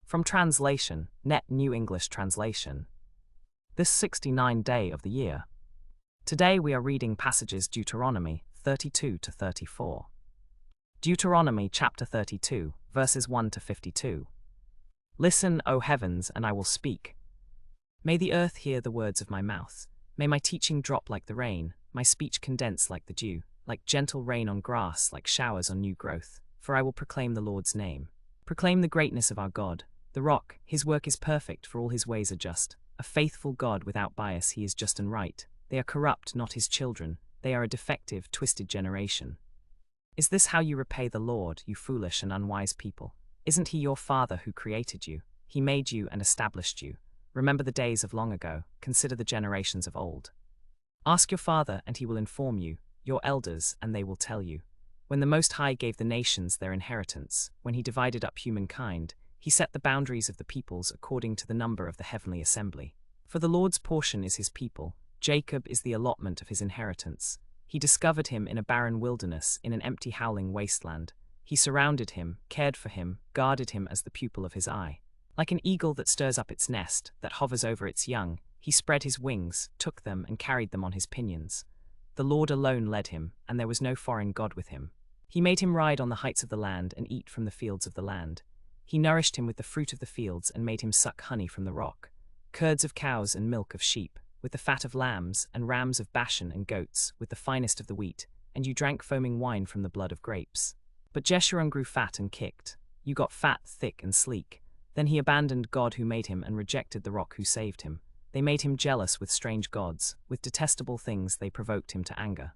From translation, Net New English Translation. This 69th day of the year. Today we are reading passages Deuteronomy 32 to 34. Deuteronomy chapter 32, verses 1 to 52. Listen, O heavens, and I will speak. May the earth hear the words of my mouth. May my teaching drop like the rain, my speech condense like the dew, like gentle rain on grass, like showers on new growth. For I will proclaim the Lord's name. Proclaim the greatness of our God. The rock, his work is perfect, for all his ways are just. A faithful God without bias, he is just and right. They are corrupt, not his children. They are a defective, twisted generation. Is this how you repay the Lord, you foolish and unwise people? Isn't he your Father who created you? He made you and established you. Remember the days of long ago. Consider the generations of old. Ask your father, and he will inform you, your elders, and they will tell you. When the Most High gave the nations their inheritance, when he divided up humankind, he set the boundaries of the peoples according to the number of the heavenly assembly. For the Lord's portion is his people, Jacob is the allotment of his inheritance. He discovered him in a barren wilderness, in an empty howling wasteland. He surrounded him, cared for him, guarded him as the pupil of his eye. Like an eagle that stirs up its nest, that hovers over its young, he spread his wings, took them, and carried them on his pinions. The Lord alone led him, and there was no foreign god with him. He made him ride on the heights of the land and eat from the fields of the land. He nourished him with the fruit of the fields and made him suck honey from the rock. Curds of cows and milk of sheep, with the fat of lambs, and rams of Bashan and goats, with the finest of the wheat, and you drank foaming wine from the blood of grapes. But Jeshurun grew fat and kicked. You got fat, thick, and sleek. Then he abandoned God who made him and rejected the rock who saved him. They made him jealous with strange gods. With detestable things they provoked him to anger.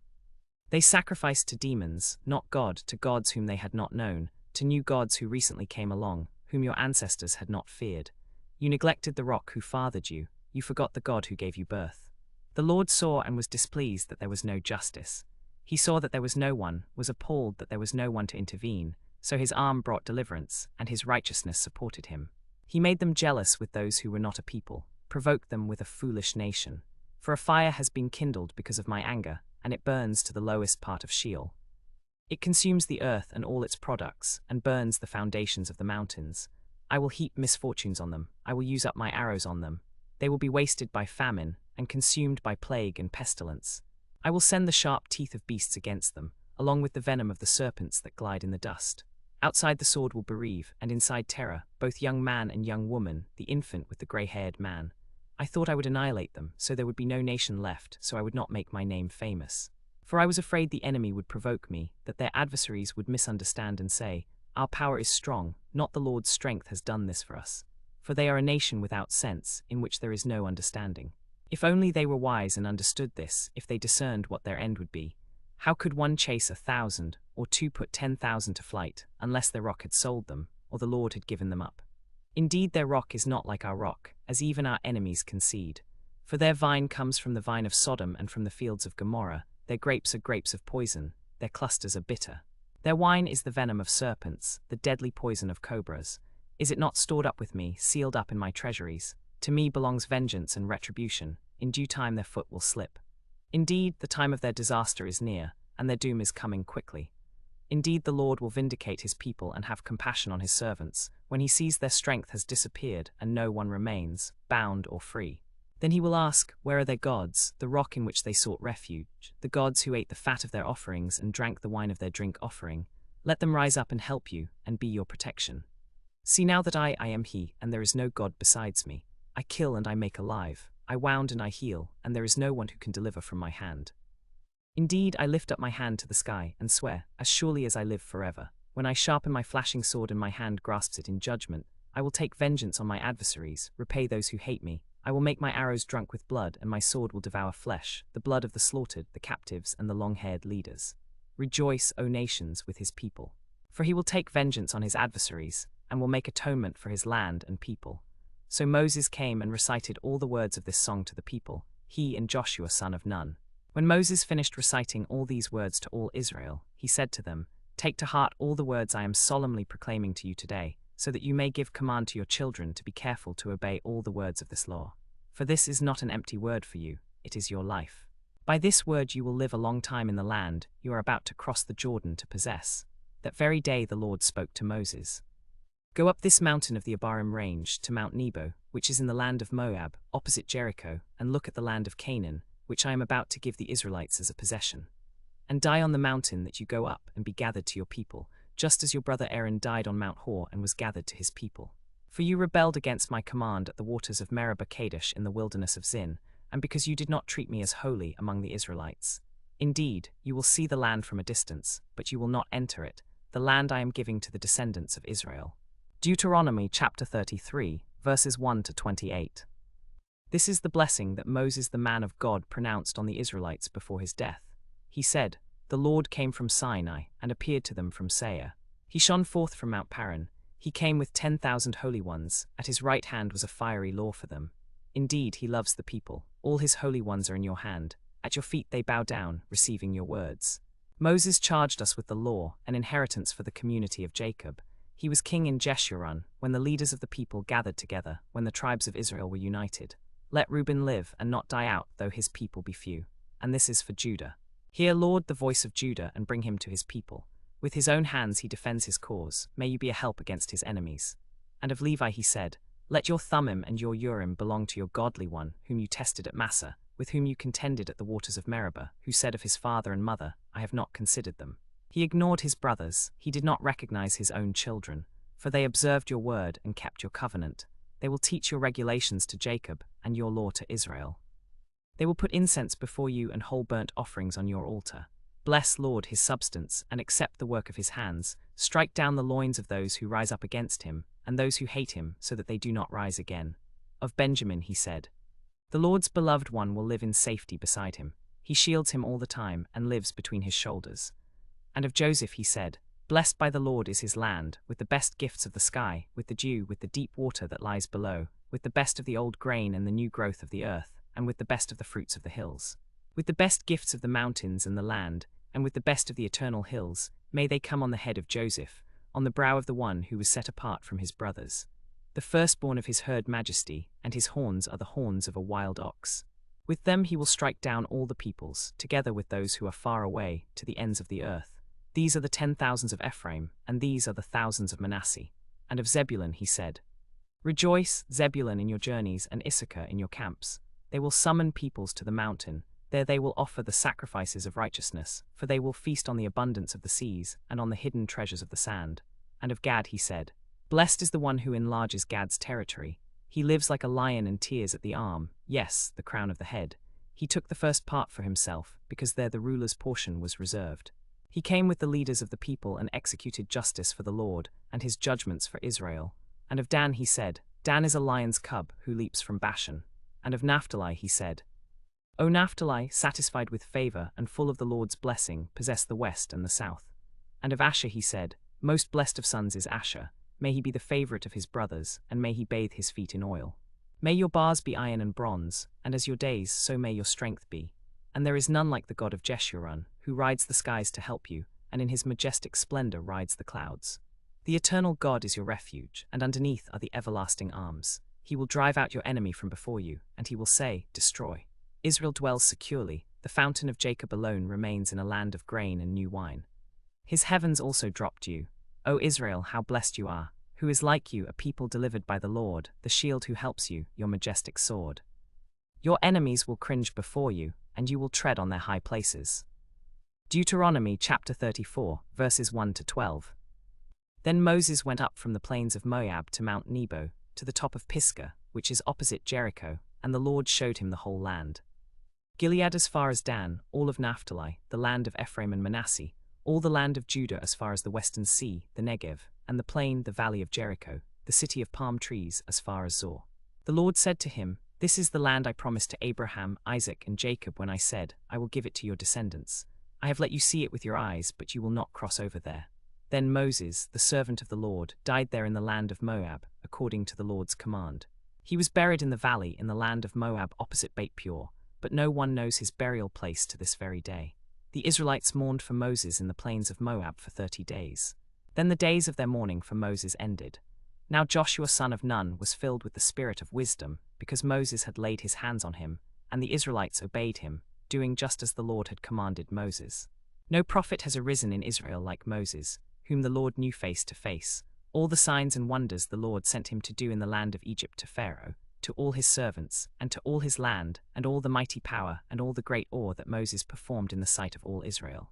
They sacrificed to demons, not God, to gods whom they had not known, to new gods who recently came along, whom your ancestors had not feared. You neglected the rock who fathered you. You forgot the God who gave you birth. The Lord saw and was displeased that there was no justice. He saw that there was no one, was appalled that there was no one to intervene, so his arm brought deliverance, and his righteousness supported him. He made them jealous with those who were not a people, provoked them with a foolish nation. For a fire has been kindled because of my anger, and it burns to the lowest part of Sheol. It consumes the earth and all its products, and burns the foundations of the mountains. I will heap misfortunes on them, I will use up my arrows on them. They will be wasted by famine, and consumed by plague and pestilence. I will send the sharp teeth of beasts against them, along with the venom of the serpents that glide in the dust. Outside the sword will bereave, and inside terror, both young man and young woman, the infant with the grey-haired man. I thought I would annihilate them, so there would be no nation left, so I would not make my name famous. For I was afraid the enemy would provoke me, that their adversaries would misunderstand and say, our power is strong, not the Lord's strength has done this for us. For they are a nation without sense, in which there is no understanding. If only they were wise and understood this, if they discerned what their end would be. How could one chase 1,000, or two put 10,000 to flight, unless their rock had sold them, or the Lord had given them up? Indeed, their rock is not like our rock, as even our enemies concede. For their vine comes from the vine of Sodom and from the fields of Gomorrah. Their grapes are grapes of poison, their clusters are bitter. Their wine is the venom of serpents, the deadly poison of cobras. Is it not stored up with me, sealed up in my treasuries? To me belongs vengeance and retribution. In due time their foot will slip. Indeed, the time of their disaster is near, and their doom is coming quickly. Indeed, the Lord will vindicate his people and have compassion on his servants, when he sees their strength has disappeared and no one remains, bound or free. Then he will ask, where are their gods, the rock in which they sought refuge, the gods who ate the fat of their offerings and drank the wine of their drink offering? Let them rise up and help you, and be your protection. See now that I am he, and there is no God besides me. I kill and I make alive, I wound and I heal, and there is no one who can deliver from my hand. Indeed, I lift up my hand to the sky, and swear, as surely as I live forever, when I sharpen my flashing sword and my hand grasps it in judgment, I will take vengeance on my adversaries, repay those who hate me. I will make my arrows drunk with blood, and my sword will devour flesh, the blood of the slaughtered, the captives, and the long-haired leaders. Rejoice, O nations, with his people. For he will take vengeance on his adversaries, and will make atonement for his land and people. So Moses came and recited all the words of this song to the people, he and Joshua son of Nun. When Moses finished reciting all these words to all Israel, he said to them, take to heart all the words I am solemnly proclaiming to you today, so that you may give command to your children to be careful to obey all the words of this law. For this is not an empty word for you, it is your life. By this word you will live a long time in the land you are about to cross the Jordan to possess. That very day the Lord spoke to Moses. Go up this mountain of the Abarim range to Mount Nebo, which is in the land of Moab, opposite Jericho, and look at the land of Canaan, which I am about to give the Israelites as a possession. And die on the mountain that you go up and be gathered to your people, just as your brother Aaron died on Mount Hor and was gathered to his people. For you rebelled against my command at the waters of Meribah Kadesh in the wilderness of Zin, and because you did not treat me as holy among the Israelites. Indeed, you will see the land from a distance, but you will not enter it, the land I am giving to the descendants of Israel. Deuteronomy chapter 33, verses 1 to 28. This is the blessing that Moses the man of God pronounced on the Israelites before his death. He said, "The Lord came from Sinai and appeared to them from Seir. He shone forth from Mount Paran. He came with 10,000 holy ones. At his right hand was a fiery law for them. Indeed, he loves the people. All his holy ones are in your hand. At your feet they bow down, receiving your words." Moses charged us with the law, an inheritance for the community of Jacob. He was king in Jeshurun, when the leaders of the people gathered together, when the tribes of Israel were united. Let Reuben live and not die out, though his people be few. And this is for Judah. Hear, Lord, the voice of Judah, and bring him to his people. With his own hands he defends his cause. May you be a help against his enemies. And of Levi he said, "Let your Thummim and your Urim belong to your godly one, whom you tested at Massah, with whom you contended at the waters of Meribah, who said of his father and mother, I have not considered them." He ignored his brothers. He did not recognize his own children. For they observed your word and kept your covenant. They will teach your regulations to Jacob and your law to Israel. They will put incense before you and whole burnt offerings on your altar. Bless, Lord, his substance, and accept the work of his hands. Strike down the loins of those who rise up against him, and those who hate him, so that they do not rise again. Of Benjamin he said, "The Lord's beloved one will live in safety beside him. He shields him all the time and lives between his shoulders." And of Joseph he said, "Blessed by the Lord is his land, with the best gifts of the sky, with the dew, with the deep water that lies below, with the best of the old grain and the new growth of the earth, and with the best of the fruits of the hills. With the best gifts of the mountains and the land, and with the best of the eternal hills, may they come on the head of Joseph, on the brow of the one who was set apart from his brothers. The firstborn of his herd majesty, and his horns are the horns of a wild ox. With them he will strike down all the peoples, together with those who are far away, to the ends of the earth. These are the 10,000s of Ephraim, and these are the thousands of Manasseh." And of Zebulun he said, "Rejoice, Zebulun, in your journeys, and Issachar in your camps. They will summon peoples to the mountain. There they will offer the sacrifices of righteousness, for they will feast on the abundance of the seas, and on the hidden treasures of the sand." And of Gad he said, "Blessed is the one who enlarges Gad's territory. He lives like a lion and tears at the arm, yes, the crown of the head. He took the first part for himself, because there the ruler's portion was reserved. He came with the leaders of the people and executed justice for the Lord, and his judgments for Israel." And of Dan he said, "Dan is a lion's cub who leaps from Bashan." And of Naphtali he said, "O Naphtali, satisfied with favor and full of the Lord's blessing, possess the west and the south." And of Asher he said, "Most blessed of sons is Asher. May he be the favorite of his brothers, and may he bathe his feet in oil. May your bars be iron and bronze, and as your days, so may your strength be. And there is none like the God of Jeshurun, who rides the skies to help you, and in his majestic splendor rides the clouds. The eternal God is your refuge, and underneath are the everlasting arms. He will drive out your enemy from before you, and he will say, 'Destroy.' Israel dwells securely. The fountain of Jacob alone remains in a land of grain and new wine. His heavens also dropped you. O Israel, how blessed you are! Who is like you, a people delivered by the Lord, the shield who helps you, your majestic sword? Your enemies will cringe before you, and you will tread on their high places." Deuteronomy chapter 34, verses 1 to 12. Then Moses went up from the plains of Moab to Mount Nebo, to the top of Pisgah, which is opposite Jericho, and the Lord showed him the whole land. Gilead as far as Dan, all of Naphtali, the land of Ephraim and Manasseh, all the land of Judah as far as the western sea, the Negev, and the plain, the valley of Jericho, the city of palm trees as far as Zor. The Lord said to him, "This is the land I promised to Abraham, Isaac, and Jacob when I said, I will give it to your descendants. I have let you see it with your eyes, but you will not cross over there." Then Moses, the servant of the Lord, died there in the land of Moab, according to the Lord's command. He was buried in the valley in the land of Moab opposite Beit Peor, but no one knows his burial place to this very day. The Israelites mourned for Moses in the plains of Moab for 30 days. Then the days of their mourning for Moses ended. Now Joshua son of Nun was filled with the spirit of wisdom, because Moses had laid his hands on him, and the Israelites obeyed him, doing just as the Lord had commanded Moses. No prophet has arisen in Israel like Moses, whom the Lord knew face to face. all the signs and wonders the Lord sent him to do in the land of Egypt to Pharaoh, to all his servants, and to all his land, and all the mighty power and all the great awe that Moses performed in the sight of all Israel.